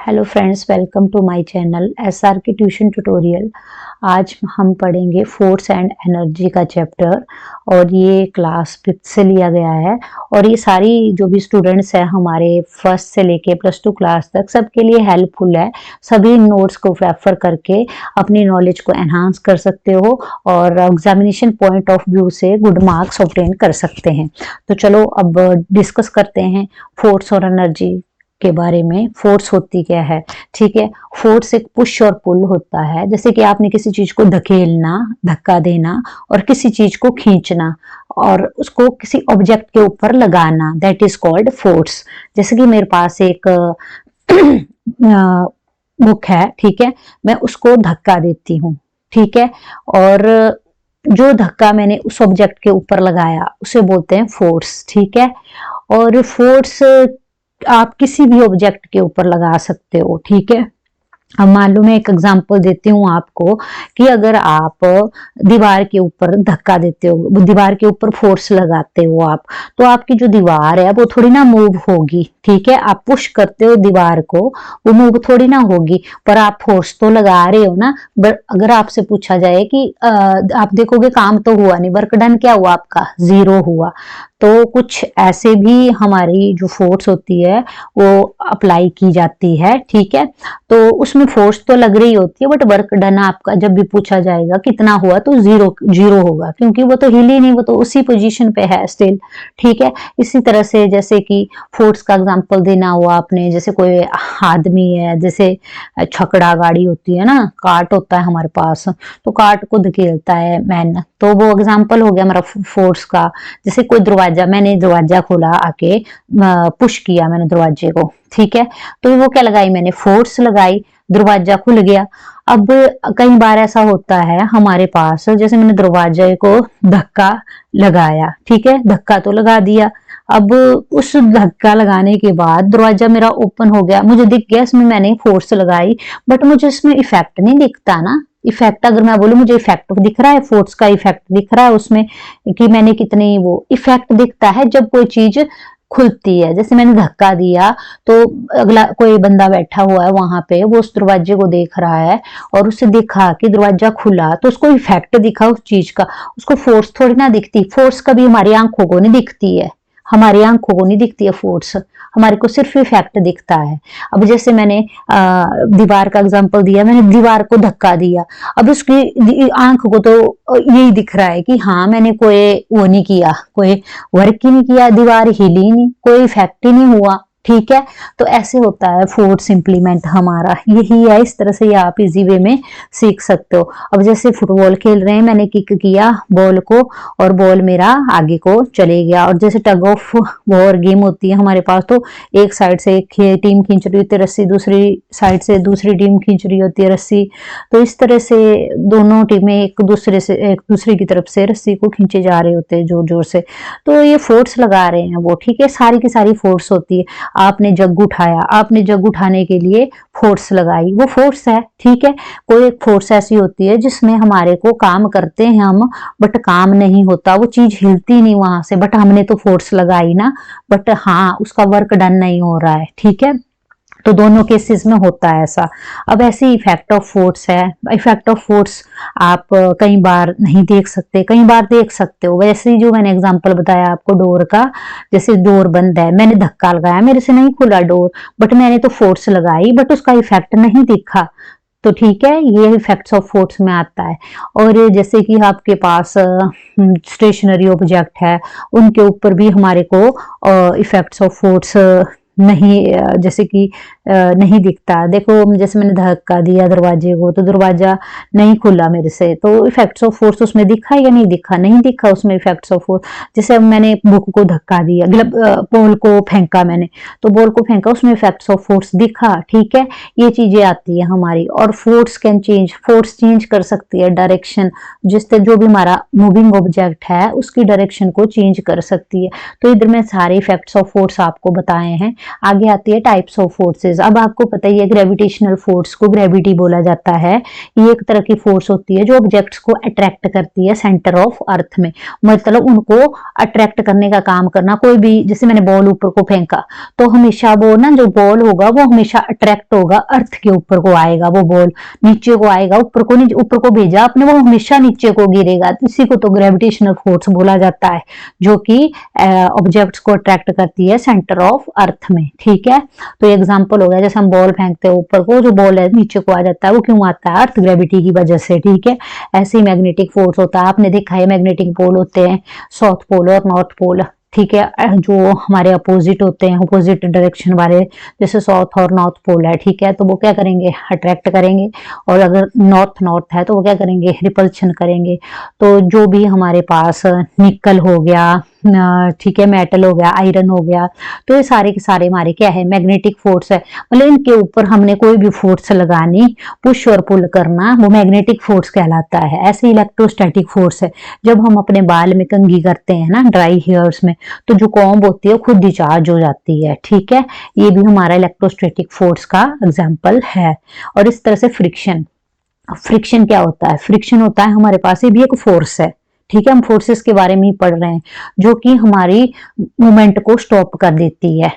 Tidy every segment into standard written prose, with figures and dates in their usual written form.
Hello friends, welcome to my channel SR K tuition tutorial. आज हम पढ़ेंगे force and energy का chapter और ये क्लास 5th से लिया गया है। और ये सारी जो भी स्टूडेंट्स हैं हमारे फर्स्ट से लेके +2 क्लास तक सबके लिए हेल्पफुल है। सभी नोट्स को रेफर करके अपनी नॉलेज को एनहांस कर सकते हो और एग्जामिनेशन पॉइंट ऑफ व्यू से गुड मार्क्स ऑब्टेन कर सकते हैं। तो चलो अब डिस्कस करते हैं फोर्स और एनर्जी के बारे में। फोर्स होती क्या है? ठीक है, फोर्स एक पुश और पुल होता है। जैसे कि आपने किसी चीज को धकेलना, धक्का देना और किसी चीज को खींचना और उसको किसी ऑब्जेक्ट के ऊपर लगाना, दैट इज कॉल्ड फोर्स। जैसे कि मेरे पास एक बुक है, ठीक है, मैं उसको धक्का देती हूँ, ठीक है, और जो धक्का मैंने उस ऑब्जेक्ट के ऊपर लगाया उसे बोलते हैं फोर्स। ठीक है, और फोर्स आप किसी भी ऑब्जेक्ट के ऊपर लगा सकते हो। ठीक है, अब मान लो मैं एक एग्जांपल देती हूँ आपको कि अगर आप दीवार के ऊपर धक्का देते हो, दीवार के ऊपर फोर्स लगाते हो आप, तो आपकी जो दीवार है वो थोड़ी ना मूव होगी। ठीक है, आप पुश करते हो दीवार को, वो मूव थोड़ी ना होगी, पर आप फोर्स तो लगा रहे हो ना। अगर आपसे पूछा जाए कि आप देखोगे काम तो हुआ नहीं, वर्क डन क्या हुआ आपका? 0 हुआ। तो कुछ ऐसे भी हमारी जो फोर्स होती है वो अप्लाई की जाती है। ठीक है, तो उसमें फोर्स तो लग रही होती है, बट वर्क डन आपका जब भी पूछा जाएगा कितना हुआ तो 0 होगा, क्योंकि वो तो हिली नहीं, वो तो उसी पोजीशन पे है स्टिल। ठीक है, इसी तरह से जैसे कि फोर्स का एग्जांपल देना हुआ आपने, जैसे कोई आदमी है, जैसे छकड़ा गाड़ी होती है ना, कार्ट होता है हमारे पास, तो कार्ट को धकेलता है मैन, तो वो एग्जाम्पल हो गया हमारा फोर्स का। जैसे कोई दरवाजा, मैंने दरवाजा खोला, आके पुश किया मैंने दरवाजे को, ठीक है, तो वो क्या लगाई मैंने? फोर्स लगाई, दरवाजा खुल गया। अब कई बार ऐसा होता है हमारे पास, जैसे मैंने दरवाजे को धक्का लगाया, ठीक है, धक्का तो लगा दिया। अब उस धक्का लगाने के बाद दरवाजा मेरा ओपन हो गया, मुझे दिख गया इसमें मैंने फोर्स लगाई, बट मुझे इसमें इफेक्ट नहीं दिखता ना। इफेक्ट अगर मैं बोलूं मुझे इफेक्ट दिख रहा है, फोर्स का इफेक्ट दिख रहा है उसमें कि मैंने कितनी, वो इफेक्ट दिखता है जब कोई चीज खुलती है। जैसे मैंने धक्का दिया तो अगला कोई बंदा बैठा हुआ है वहां पे, वो उस दरवाजे को देख रहा है और उसे दिखा कि दरवाजा खुला, तो उसको इफेक्ट दिखा उस चीज का, उसको फोर्स थोड़ी ना दिखती। फोर्स कभी हमारी आंखों को नहीं दिखती है, हमारी आंखों को नहीं दिखती है फोर्स, हमारे को सिर्फ इफेक्ट दिखता है। अब जैसे मैंने दीवार का एग्जांपल दिया, मैंने दीवार को धक्का दिया, अब उसकी आंख को तो यही दिख रहा है कि हाँ मैंने कोई वो नहीं किया, कोई वर्क ही नहीं किया, दीवार हिली नहीं, कोई इफेक्ट ही नहीं हुआ। ठीक है, तो ऐसे होता है फोर्स इंप्लीमेंट हमारा, यही है। इस तरह से ये आप इजी वे में सीख सकते हो। अब जैसे फुटबॉल खेल रहे हैं, मैंने किक किया बॉल को और बॉल मेरा आगे को चले गया। और जैसे टग ऑफ वॉर गेम होती है हमारे पास, तो एक साइड से एक टीम खींच रही होती है रस्सी, दूसरी साइड से दूसरी टीम खींच रही होती है रस्सी, तो इस तरह से दोनों टीमें एक दूसरे की तरफ से रस्सी को खींचे जा रहे होते हैं जोर जोर से, तो ये फोर्स लगा रहे हैं वो। ठीक है, सारी की सारी फोर्स होती है। आपने जग उठाया, आपने जग उठाने के लिए फोर्स लगाई, वो फोर्स है। ठीक है, कोई एक फोर्स ऐसी होती है जिसमें हमारे को काम करते हैं हम, बट काम नहीं होता, वो चीज हिलती नहीं वहां से, बट हमने तो फोर्स लगाई ना, बट हाँ उसका वर्क डन नहीं हो रहा है। ठीक है, तो दोनों केसेस में होता है ऐसा। अब ऐसे इफेक्ट ऑफ फोर्स है। इफेक्ट ऑफ फोर्स आप कई बार नहीं देख सकते, कई बार देख सकते हो। वैसे ही जो मैंने एग्जांपल बताया आपको डोर का, जैसे डोर बंद है, मैंने धक्का लगाया, मेरे से नहीं खुला डोर, बट मैंने तो फोर्स लगाई, बट उसका इफेक्ट नहीं दिखा। तो ठीक है, ये इफेक्ट्स ऑफ फोर्स में आता है। और जैसे कि आपके पास स्टेशनरी ऑब्जेक्ट है, उनके ऊपर भी हमारे को इफेक्ट्स ऑफ फोर्स नहीं, जैसे कि नहीं दिखता। देखो जैसे मैंने धक्का दिया दरवाजे को, तो दरवाजा नहीं खुला मेरे से, तो इफेक्ट्स ऑफ फोर्स उसमें दिखा या नहीं दिखा? नहीं दिखा उसमें इफेक्ट्स ऑफ फोर्स। जैसे अब मैंने बुक को धक्का दिया, बॉल को फेंका मैंने, तो बॉल को फेंका, उसमें इफेक्ट्स ऑफ फोर्स दिखा। ठीक है, ये चीजें आती है हमारी। और force can change, force change कर सकती है डायरेक्शन, जिससे जो भी हमारा मूविंग ऑब्जेक्ट है उसकी डायरेक्शन को चेंज कर सकती है। तो इधर में सारे इफेक्ट्स ऑफ फोर्स आपको बताए हैं। आगे आती है टाइप्स ऑफ फोर्सेस। अब आपको पता ही है ग्रेविटेशनल फोर्स को ग्रेविटी बोला जाता है। ये एक तरह की फोर्स होती है जो ऑब्जेक्ट्स को अट्रैक्ट करती है सेंटर ऑफ अर्थ में, मतलब उनको अट्रैक्ट करने का काम करना। कोई भी, जैसे मैंने बॉल ऊपर को फेंका तो हमेशा वो ना, जो बॉल होगा वो हमेशा अट्रैक्ट होगा, अर्थ के ऊपर को आएगा, वो बॉल नीचे को आएगा, ऊपर को भेजा आपने, वो हमेशा नीचे को गिरेगा। इसी को तो ग्रेविटेशनल फोर्स बोला जाता है, जो कि ऑब्जेक्ट्स को अट्रैक्ट करती है सेंटर ऑफ अर्थ में। ठीक है, तो एग्जांपल हो गया, जैसे हम बॉल फेंकते हैं ऊपर को, जो बॉल है नीचे को आ जाता है, वो क्यों आता है? अर्थ ग्रेविटी की वजह से। ठीक है, ऐसे ही मैग्नेटिक फोर्स होता है। आपने देखा है मैग्नेटिक पोल होते हैं, साउथ पोल और नॉर्थ पोल। ठीक है, जो हमारे अपोजिट होते हैं, अपोजिट डायरेक्शन वाले, जैसे साउथ और नॉर्थ पोल है। ठीक है, तो वो क्या करेंगे? अट्रैक्ट करेंगे, और अगर नॉर्थ नॉर्थ है तो वो क्या करेंगे? रिपल्शन करेंगे। तो जो भी हमारे पास निकल हो गया, ठीक है, मेटल हो गया, आयरन हो गया, तो ये सारे के सारे हमारे क्या है? मैग्नेटिक फोर्स है। मतलब इनके ऊपर हमने कोई भी फोर्स लगानी, पुश और पुल करना, वो मैग्नेटिक फोर्स कहलाता है। ऐसे इलेक्ट्रोस्टैटिक फोर्स है। जब हम अपने बाल में कंघी करते हैं ना, ड्राई हेयर्स में, तो जो कॉम्ब होती है खुद ही चार्ज हो जाती है। ठीक है, ये भी हमारा इलेक्ट्रोस्टैटिक फोर्स का एग्जाम्पल है। और इस तरह से फ्रिक्शन, फ्रिक्शन क्या होता है? फ्रिक्शन होता है हमारे पास, ये भी एक फोर्स है। ठीक है, हम फोर्सेस के बारे में ही पढ़ रहे हैं, जो कि हमारी मूवमेंट को स्टॉप कर देती है,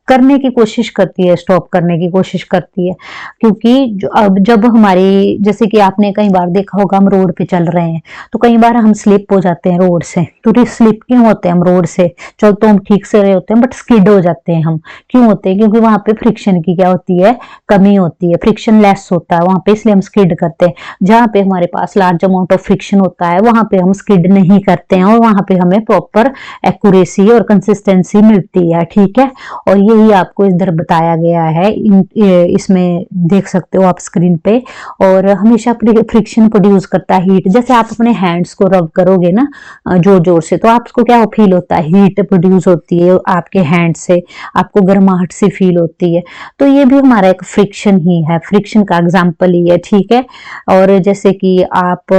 करने की कोशिश करती है, स्टॉप करने की कोशिश करती है। क्योंकि अब जब हमारी, जैसे कि आपने कई बार देखा होगा, हम रोड पे चल रहे हैं तो कई बार हम स्लिप हो जाते हैं रोड से। तो स्लिप क्यों होते हैं हम रोड से? चल तो हम ठीक से रहे होते हैं, बट स्किड हो जाते हैं हम। क्यों होते हैं? क्योंकि वहां पे फ्रिक्शन की क्या होती है? कमी होती है, फ्रिक्शन लेस होता है वहां पे, इसलिए हम स्किड करते हैं। जहां पे हमारे पास लार्ज अमाउंट ऑफ फ्रिक्शन होता है, वहां पे हम स्किड नहीं करते हैं, और वहां पे हमें प्रॉपर एक्यूरेसी और कंसिस्टेंसी मिलती है। ठीक है, और यही आपको इधर बताया गया है, इसमें देख सकते हो आप स्क्रीन पे। और हमेशा फ्रिक्शन प्रोड्यूस करता है हीट। जैसे आप अपने हैंड्स को रब करोगे ना जोर जोर से, तो आपको क्या फील होता है? हीट प्रोड्यूस होती है आपके हैंड से, आपको गर्माहट सी फील होती है। तो ये भी हमारा एक फ्रिक्शन ही है, फ्रिक्शन का एग्जाम्पल ही है। ठीक है, और जैसे कि आप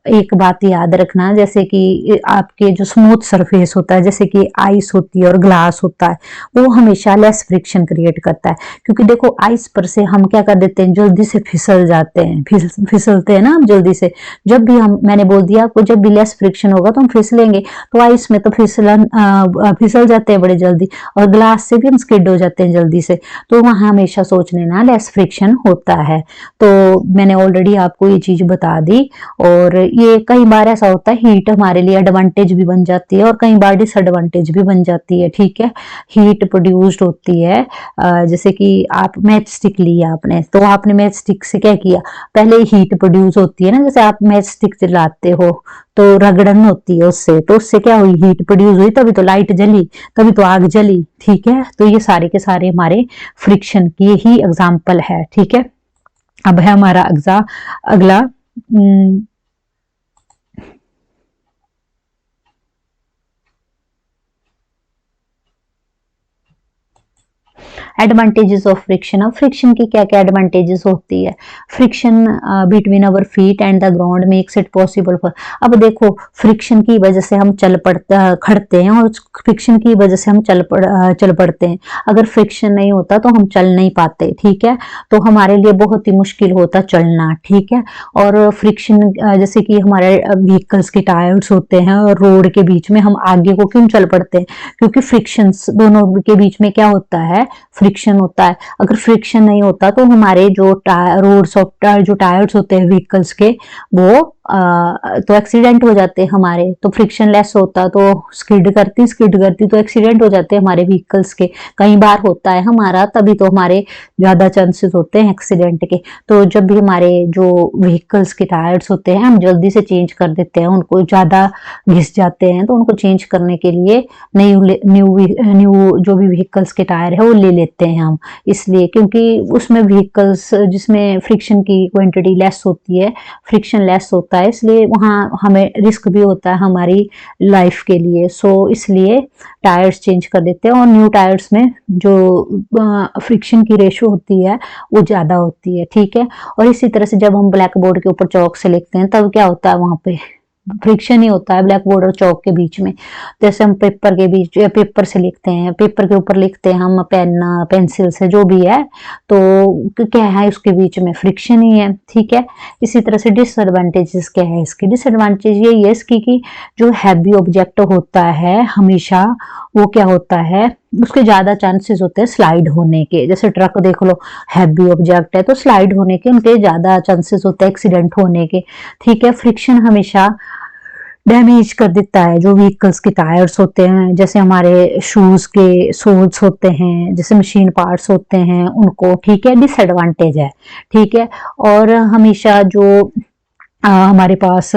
एक बात याद रखना, जैसे कि आपके जो स्मूथ सरफेस होता है, जैसे कि आइस होती है और ग्लास होता है, वो हमेशा लेस फ्रिक्शन क्रिएट करता है। क्योंकि देखो, आइस पर से हम क्या कर देते हैं? जल्दी से फिसल जाते हैं, फिसलते हैं ना हम जल्दी से। जब भी हम, मैंने बोल दिया आपको, जब भी लेस फ्रिक्शन होगा तो हम फिसलेंगे। तो आइस में तो फिसल जाते हैं बड़े जल्दी, और ग्लास से भी हम स्किड हो जाते हैं जल्दी से। तो वहां हमेशा सोच लेना लेस फ्रिक्शन होता है। तो मैंने ऑलरेडी आपको ये चीज बता दी। और ये कई बार ऐसा होता है, हीट हमारे लिए एडवांटेज भी बन जाती है और कई बार डिसएडवांटेज भी बन जाती है। ठीक है, हीट प्रोड्यूस्ड होती है, जैसे कि आप मैच स्टिक लिया आपने, तो आपने मैच स्टिक से क्या किया? पहले हीट प्रोड्यूस होती है ना, जैसे आप मैच स्टिक चलाते हो तो रगड़न होती है उससे, तो उससे क्या हुई? हीट प्रोड्यूस हुई, तभी तो लाइट जली, तभी तो आग जली। ठीक है, तो ये सारे के सारे हमारे फ्रिक्शन की ही एग्जाम्पल है। ठीक है, अब है हमारा अगला एडवांटेजेस ऑफ फ्रिक्शन। अब फ्रिक्शन की क्या क्या एडवांटेजेस होती है? Friction between our feet and the ground makes it possible for. अब देखो, फ्रिक्शन की वजह से हम खड़ते हैं, और फ्रिक्शन की वजह से हम चल पड़ते हैं। अगर फ्रिक्शन नहीं होता तो हम चल नहीं पाते। ठीक है, तो हमारे लिए बहुत ही मुश्किल होता चलना। ठीक है, और फ्रिक्शन जैसे कि हमारे व्हीकल्स के टायर्स होते हैं और रोड के बीच में हम आगे को क्यों चल पड़ते हैं? क्योंकि फ्रिक्शन दोनों के बीच में क्या होता है? फ्रिक्शन होता है। अगर फ्रिक्शन नहीं होता तो हमारे जो रोड्स और जो टायर्स होते हैं व्हीकल्स के, वो तो एक्सीडेंट हो जाते हैं हमारे। तो फ्रिक्शन लेस होता तो स्किड करती तो एक्सीडेंट हो जाते हैं हमारे व्हीकल्स के। कई बार होता है हमारा, तभी तो हमारे ज्यादा चांसेस होते हैं एक्सीडेंट के। तो जब भी हमारे जो व्हीकल्स के टायर्स होते हैं, हम जल्दी से चेंज कर देते हैं, उनको ज्यादा घिस जाते हैं, तो उनको चेंज करने के लिए न्यू जो भी व्हीकल्स के टायर है वो ले लेते हैं हम। इसलिए क्योंकि उसमें व्हीकल्स जिसमें फ्रिक्शन की क्वांटिटी लेस होती है, फ्रिक्शन लेस होता है, इसलिए वहाँ हमें रिस्क भी होता है हमारी लाइफ के लिए। सो इसलिए टायर्स चेंज कर देते हैं, और न्यू टायर्स में जो फ्रिक्शन की रेशो होती है वो ज़्यादा होती है। ठीक है, और इसी तरह से जब हम ब्लैक बोर्ड के ऊपर चौक से लिखते हैं, तब क्या होता है? वहाँ पे फ्रिक्शन ही होता है ब्लैक बोर्ड और चौक के बीच में। जैसे हम पेपर के बीच या पेपर से लिखते हैं, पेपर के ऊपर लिखते हैं हम पेन पेंसिल से, जो भी है, तो क्या है उसके बीच में फ्रिक्शन ही है, ठीक है। इसी तरह से डिसएडवांटेजेस क्या है इसकी, डिसएडवांटेज यही है इसकी कि जो हैवी ऑब्जेक्ट होता है हमेशा वो क्या होता है, उसके ज्यादा चांसेस होते हैं स्लाइड होने के। जैसे ट्रक देख लो, हैवी ऑब्जेक्ट है तो स्लाइड होने के उनके ज्यादा चांसेस होते हैं, एक्सीडेंट होने के, ठीक है। फ्रिक्शन हमेशा डैमेज कर देता है जो व्हीकल्स के टायर्स होते हैं, जैसे हमारे शूज के सोल्स होते हैं, जैसे मशीन पार्ट्स होते हैं उनको, ठीक है, डिसएडवांटेज है, ठीक है। और हमेशा जो हमारे पास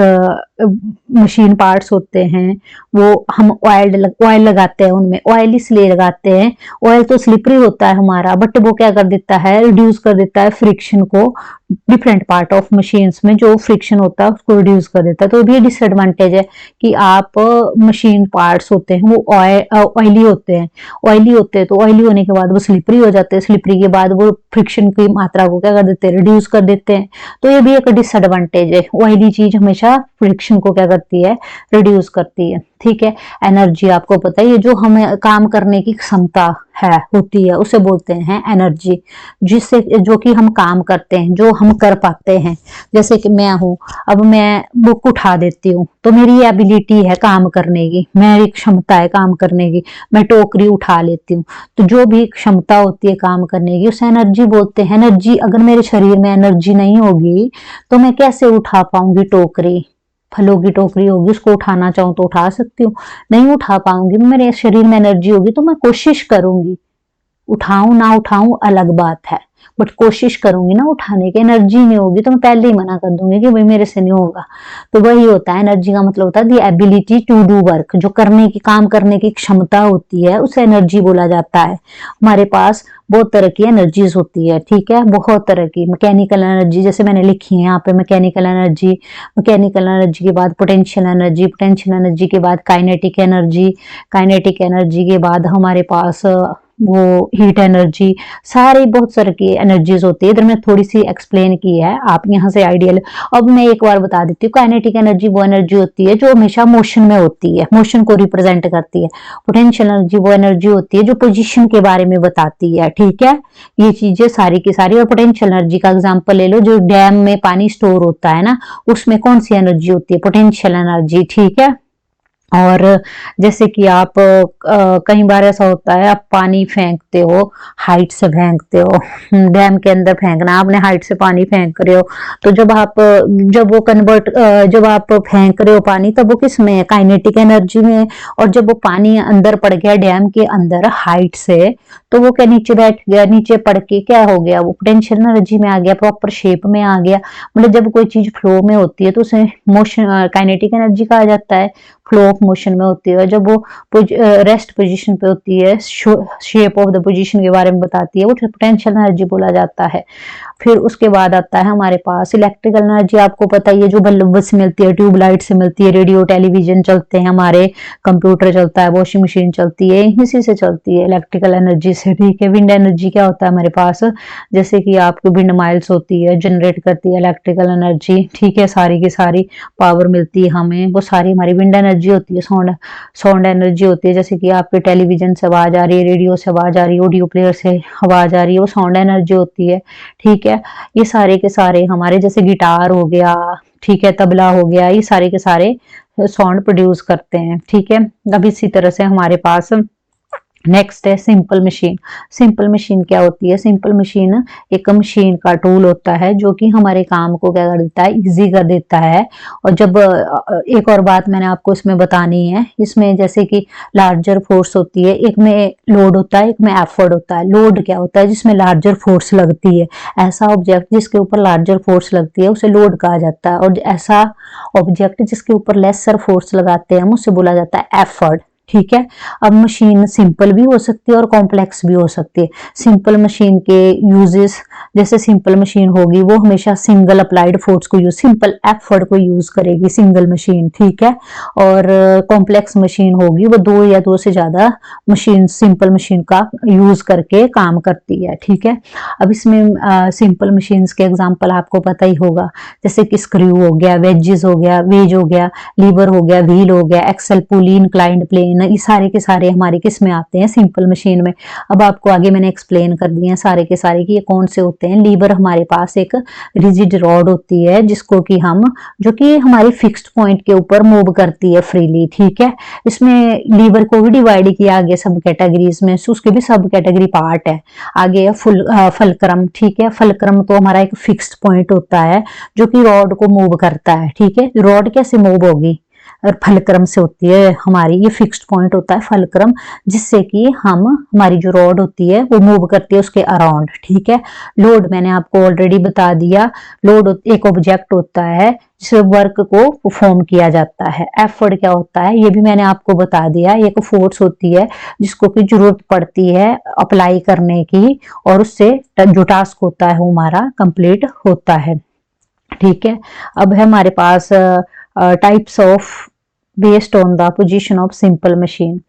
मशीन पार्ट्स होते हैं वो हम ऑयल लगाते हैं, उनमें ऑयल इसलिए लगाते हैं, ऑयल तो स्लिपरी होता है हमारा, बट वो क्या कर देता है, रिड्यूस कर देता है फ्रिक्शन को। डिफरेंट पार्ट ऑफ मशीन्स में जो फ्रिक्शन होता है उसको रिड्यूस कर देता है। तो ये डिसएडवांटेज है कि आप मशीन पार्ट्स होते हैं वो ऑयली होते हैं, ऑयली होते हैं तो ऑयली होने के बाद वो स्लिपरी हो जाते हैं, स्लिपरी के बाद वो फ्रिक्शन की मात्रा को क्या कर देते हैं, रिड्यूस कर देते हैं। तो ये भी एक डिसएडवांटेज है, ऑयली चीज हमेशा फ्रिक्शन को क्या करती है, रिड्यूस करती है, ठीक है। एनर्जी आपको पता है, ये जो हमें काम करने की क्षमता है होती है उसे बोलते हैं एनर्जी, जिससे जो कि हम काम करते हैं, जो हम कर पाते हैं। जैसे कि मैं हूं, अब मैं बुक उठा देती हूँ तो मेरी एबिलिटी है काम करने की, मेरी क्षमता है काम करने की, मैं टोकरी उठा लेती हूँ। तो जो भी क्षमता होती है काम करने की उसे एनर्जी बोलते हैं। एनर्जी, अगर मेरे शरीर में एनर्जी नहीं होगी तो मैं कैसे उठा पाऊंगी टोकरी, फलों की टोकरी होगी उसको उठाना चाहूं तो उठा सकती हूँ, नहीं उठा पाऊंगी। मेरे शरीर में एनर्जी होगी तो मैं कोशिश करूंगी, उठाऊं ना उठाऊं अलग बात है, बट कोशिश करूंगी ना उठाने की। एनर्जी नहीं होगी तो मैं पहले ही मना कर दूंगी कि भाई मेरे से नहीं होगा। तो वही होता है, एनर्जी का मतलब होता है the ability to do work, जो करने की, काम करने की क्षमता होती है उसे एनर्जी बोला जाता है। हमारे पास बहुत तरह की एनर्जीज होती है, ठीक है, बहुत तरह की। मैकेनिकल एनर्जी जैसे मैंने लिखी है यहाँ पे, मैकेनिकल एनर्जी, मैकेनिकल एनर्जी के बाद पोटेंशियल एनर्जी, पोटेंशियल एनर्जी के बाद काइनेटिक एनर्जी, काइनेटिक एनर्जी के बाद हमारे पास वो हीट एनर्जी, सारी बहुत सारी की एनर्जीज होती है। इधर मैं थोड़ी सी एक्सप्लेन की है, आप यहाँ से आइडियल। अब मैं एक बार बता देती हूँ, काइनेटिक एनर्जी वो एनर्जी होती है जो हमेशा मोशन में होती है, मोशन को रिप्रेजेंट करती है। पोटेंशियल एनर्जी वो एनर्जी होती है जो पोजीशन के बारे में बताती है, ठीक है। ये चीजें सारी की सारी। और पोटेंशियल एनर्जी का एग्जाम्पल ले लो, जो डैम में पानी स्टोर होता है ना, उसमें कौन सी एनर्जी होती है, पोटेंशियल एनर्जी, ठीक है। और जैसे कि आप कई बार ऐसा होता है, आप पानी फेंकते हो, हाइट से फेंकते हो, डैम के अंदर फेंकना, आपने हाइट से पानी फेंक रहे हो, तो जब वो कन्वर्ट, जब आप फेंक रहे हो पानी, तब वो किस में है, काइनेटिक एनर्जी में है। और जब वो पानी अंदर पड़ गया डैम के अंदर हाइट से, तो वो क्या नीचे बैठ गया, नीचे पड़ के क्या हो गया, वो पोटेंशियल एनर्जी में आ गया, प्रॉपर शेप में आ गया। मतलब जब कोई चीज फ्लो में होती है तो उसे मोशन, काइनेटिक एनर्जी कहा जाता है, फ्लो ऑफ मोशन में होती है। जब वो रेस्ट पोजीशन पे होती है, शेप ऑफ द पोजीशन के बारे में बताती है, वो पोटेंशियल एनर्जी बोला जाता है। फिर उसके बाद आता है हमारे पास इलेक्ट्रिकल एनर्जी, आपको पता ही है, जो बल्ब से मिलती है, ट्यूबलाइट से मिलती है, रेडियो टेलीविजन चलते हैं हमारे, कंप्यूटर चलता है, वॉशिंग मशीन चलती है, इसी से चलती है, इलेक्ट्रिकल एनर्जी से, ठीक है। विंड एनर्जी क्या होता है हमारे पास, जैसे कि आपको विंड माइल्स होती है, जनरेट करती है इलेक्ट्रिकल एनर्जी, ठीक है। सारी की सारी पावर मिलती है हमें, वो सारी हमारी विंड एनर्जी होती है। साउंड एनर्जी होती है, जैसे कि आपके टेलीविजन से आवाज आ रही है, रेडियो से आवाज आ रही है, ऑडियो प्लेयर से आवाज आ रही है, वो साउंड एनर्जी होती है, ठीक है। ये सारे के सारे हमारे, जैसे गिटार हो गया, ठीक है, तबला हो गया, ये सारे के सारे साउंड प्रोड्यूस करते हैं, ठीक है। अब इसी तरह से हमारे पास नेक्स्ट है सिंपल मशीन। सिंपल मशीन क्या होती है, सिंपल मशीन एक मशीन का टूल होता है जो कि हमारे काम को क्या कर देता है, इजी कर देता है। और जब एक और बात मैंने आपको इसमें बतानी है, इसमें जैसे कि लार्जर फोर्स होती है, एक में लोड होता है, एक में एफर्ट होता है। लोड क्या होता है, जिसमें लार्जर फोर्स लगती है, ऐसा ऑब्जेक्ट जिसके ऊपर लार्जर फोर्स लगती है उसे लोड कहा जाता है। और ऐसा ऑब्जेक्ट जिसके ऊपर लेसर फोर्स लगाते हैं हम, उसे बोला जाता है एफर्ट, ठीक है। अब मशीन सिंपल भी हो सकती है और कॉम्प्लेक्स भी हो सकती है। सिंपल मशीन के यूजेस, जैसे सिंपल मशीन होगी वो हमेशा सिंगल अप्लाइड फोर्स को यूज, सिंपल एफर्ट को यूज करेगी सिंगल मशीन, ठीक है। और कॉम्प्लेक्स मशीन होगी वो दो या दो से ज्यादा मशीन, सिंपल मशीन का यूज करके काम करती है, ठीक है। अब इसमें सिंपल मशीन्स के एग्जांपल आपको पता ही होगा, जैसे कि स्क्रू हो गया, वेजेस हो गया, वेज हो गया, लीवर हो गया, व्हील हो गया, एक्सल, पुली, इंक्लाइंड प्लेन, ये सारे के सारे हमारे किस में आते हैं, सिंपल मशीन में। अब आपको आगे मैंने एक्सप्लेन कर दिए हैं सारे के सारे कि ये कौन से होते हैं। लीवर हमारे पास एक रिजिड रॉड होती है जिसको कि हम, जो कि हमारे फिक्स्ड पॉइंट के ऊपर मूव करती है फ्रीली, ठीक है। इसमें लीवर को भी डिवाइड किया आगे सब कैटेगरीज में, उसके भी सब कैटेगरी पार्ट है। आगे फलक्रम, ठीक है। फलक्रम तो हमारा एक फिक्स्ड पॉइंट होता है जो कि रॉड को मूव करता है, ठीक है। रॉड कैसे मूव होगी, और फलक्रम से होती है हमारी, ये फिक्स्ड पॉइंट होता है फलक्रम, जिससे कि हम, हमारी जो रॉड होती है वो मूव करती है उसके अराउंड, ठीक है। लोड मैंने आपको ऑलरेडी बता दिया, लोड एक ऑब्जेक्ट होता है जिस वर्क को परफॉर्म किया जाता है। एफर्ट क्या होता है ये भी मैंने आपको बता दिया, एक फोर्स होती है जिसको की जरूरत पड़ती है अप्लाई करने की, और उससे जो टास्क होता है वो हमारा कंप्लीट होता है, ठीक है। अब है हमारे पास types of based on the position of simple machine.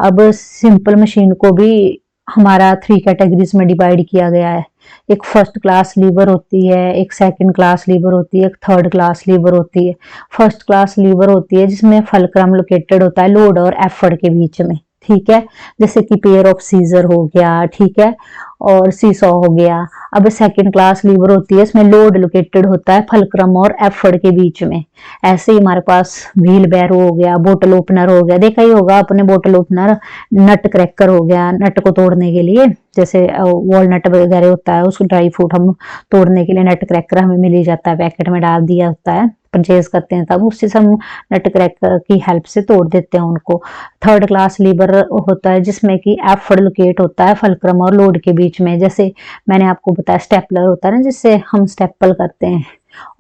अब सिंपल मशीन को भी हमारा 3 कैटेगरीज में डिवाइड किया गया है। एक फर्स्ट क्लास लीवर होती है, एक सेकंड क्लास लीवर होती है, एक थर्ड क्लास लीवर होती है। फर्स्ट क्लास लीवर होती है जिसमें फलक्रम लोकेटेड होता है लोड और एफर्ट के बीच में, ठीक है। जैसे कि पेयर ऑफ सीजर हो गया, ठीक है, और सीसॉ हो गया। अब सेकंड क्लास लीवर होती है, इसमें लोड लोकेटेड होता है फलक्रम और एफर्ट के बीच में। ऐसे ही हमारे पास व्हील बैरो हो गया, बोतल ओपनर हो गया, देखा ही होगा अपने बोतल ओपनर, नट क्रैकर हो गया, नट को तोड़ने के लिए, जैसे वॉलनट वगैरह होता है उसको ड्राई फ्रूट हम तोड़ने के लिए नट क्रैकर हमें मिल ही जाता है, पैकेट में डाल दिया होता है, परचेज करते हैं तब उससे हम नट क्रैकर की हेल्प से तोड़ देते हैं उनको। थर्ड क्लास लीवर होता है जिसमें कि एफर्ट लोकेट होता है फलक्रम और लोड के बीच में, जैसे मैंने आपको बताया स्टेपलर होता है ना जिससे हम स्टेपल करते हैं,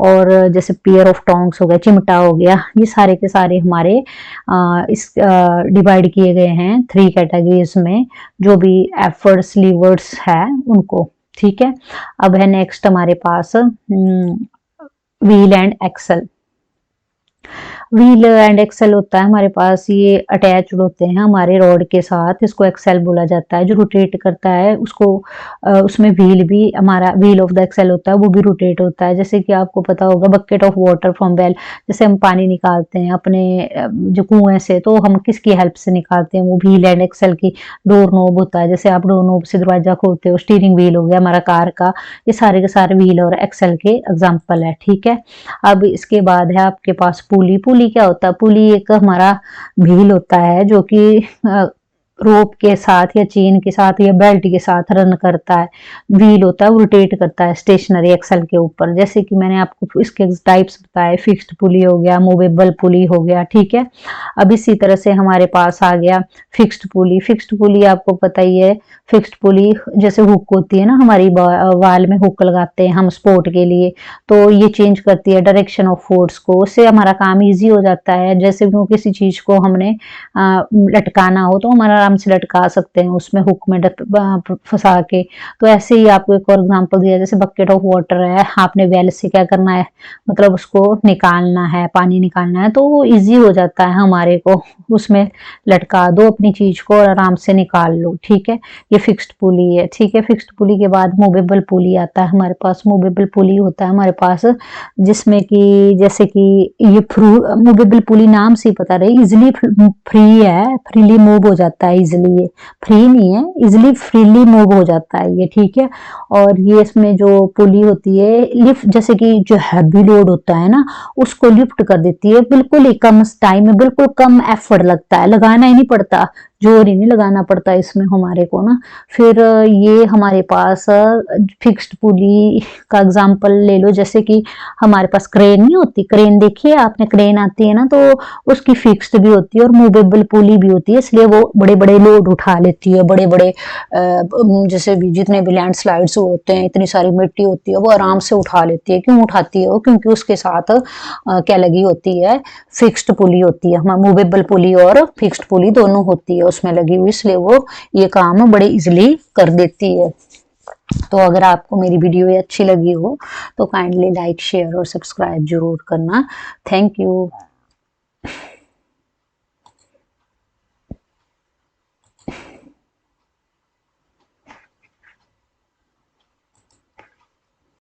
और जैसे पेयर ऑफ टोंग्स हो गया, चिमटा हो गया, ये सारे के सारे हमारे इस डिवाइड किए गए हैं 3 कैटेगरीज में, जो भी एफर्ट्स लीवर्स है उनको, ठीक है। अब है नेक्स्ट हमारे पास wheel and axle. Wheel and axle होता है हमारे पास, ये अटैच्ड होते हैं हमारे रॉड के साथ, इसको एक्सेल बोला जाता है। जो रोटेट करता है उसको उसमें व्हील भी, हमारा व्हील ऑफ द एक्सेल होता है वो भी रोटेट होता है। जैसे कि आपको पता होगा bucket of water from well, जैसे हम पानी निकालते हैं अपने जो कुएं से, तो हम किसकी हेल्प से निकालते हैं, वो व्हील एंड एक्सेल की डोर नोब होता है। जैसे आप डोर नोब से दरवाजा खोलते हो, स्टीयरिंग व्हील हो गया हमारा कार का, ये सारे के सारे व्हील और एक्सेल के एग्जाम्पल है, ठीक है। अब इसके बाद है आपके पास पुली। पुली क्या होता है, पुली एक हमारा व्हील होता है जो कि रोप के साथ या चेन के साथ या बेल्ट के साथ रन करता है। व्हील होता है वो रोटेट करता है स्टेशनरी एक्सल के ऊपर। जैसे कि मैंने आपको इसके टाइप्स बताए, फिक्स्ड पुली हो गया, मूवेबल पुली हो गया, ठीक है। अब इसी तरह से हमारे पास आ गया फिक्स्ड पुली। फिक्स्ड पुली आपको पता ही है, फिक्स्ड पुली जैसे हुक होती है ना, हमारी वाल में हुक लगाते हैं हम स्पोर्ट के लिए, तो ये चेंज करती है डायरेक्शन ऑफ फोर्स को, उससे हमारा काम इजी हो जाता है। जैसे किसी चीज को हमने लटकाना हो तो हमारा आराम से लटका सकते हैं उसमें हुक में फंसा के। तो ऐसे ही आपको एक और एग्जांपल दिया, जैसे बकेट ऑफ वाटर है, आपने वेल से क्या करना है, मतलब उसको निकालना है, पानी निकालना है, तो वो इजी हो जाता है हमारे को, उसमें लटका दो अपनी चीज को और आराम से निकाल लो, ठीक है। ये फिक्स्ड पुली है, ठीक है। फिक्स्ड पुली के बाद मूवेबल पुली आता है हमारे पास। मूवेबल पुली होता है हमारे पास जिसमें कि जैसे कि ये मूवेबल पुली नाम से पता रहे, इजिली फ्री है, फ्रीली मूव हो जाता है इजिली, ये फ्री नहीं है, इजिली फ्रीली मूव हो जाता है ये, ठीक है। और ये इसमें जो पुली होती है लिफ्ट, जैसे कि जो हैवी लोड होता है ना उसको लिफ्ट कर देती है, बिल्कुल ही कम टाइम में, बिल्कुल कम एफर्ट लगता है, लगाना ही नहीं पड़ता, जोर ही नहीं लगाना पड़ता इसमें हमारे को ना। फिर ये हमारे पास फिक्स्ड पुली का एग्जांपल ले लो, जैसे कि हमारे पास क्रेन नहीं होती, क्रेन देखिए आपने, क्रेन आती है ना, तो उसकी फिक्स्ड भी होती है और मूवेबल पुली भी होती है, इसलिए वो बड़े बड़े लोड उठा लेती है। बड़े बड़े जैसे भी जितने भी लैंड स्लाइड्स होते हैं, इतनी सारी मिट्टी होती है, वो आराम से उठा लेती है। क्यों उठाती है वो? क्योंकि उसके साथ क्या लगी होती है, फिक्स्ड पुली होती है। हमारा मूवेबल पुली और फिक्स्ड पुली दोनों होती है उसमें लगी हुई, इसलिए वो ये काम बड़े इजिली कर देती है। तो अगर आपको मेरी वीडियो ये अच्छी लगी हो तो काइंडली लाइक, शेयर और सब्सक्राइब जरूर करना। Thank you.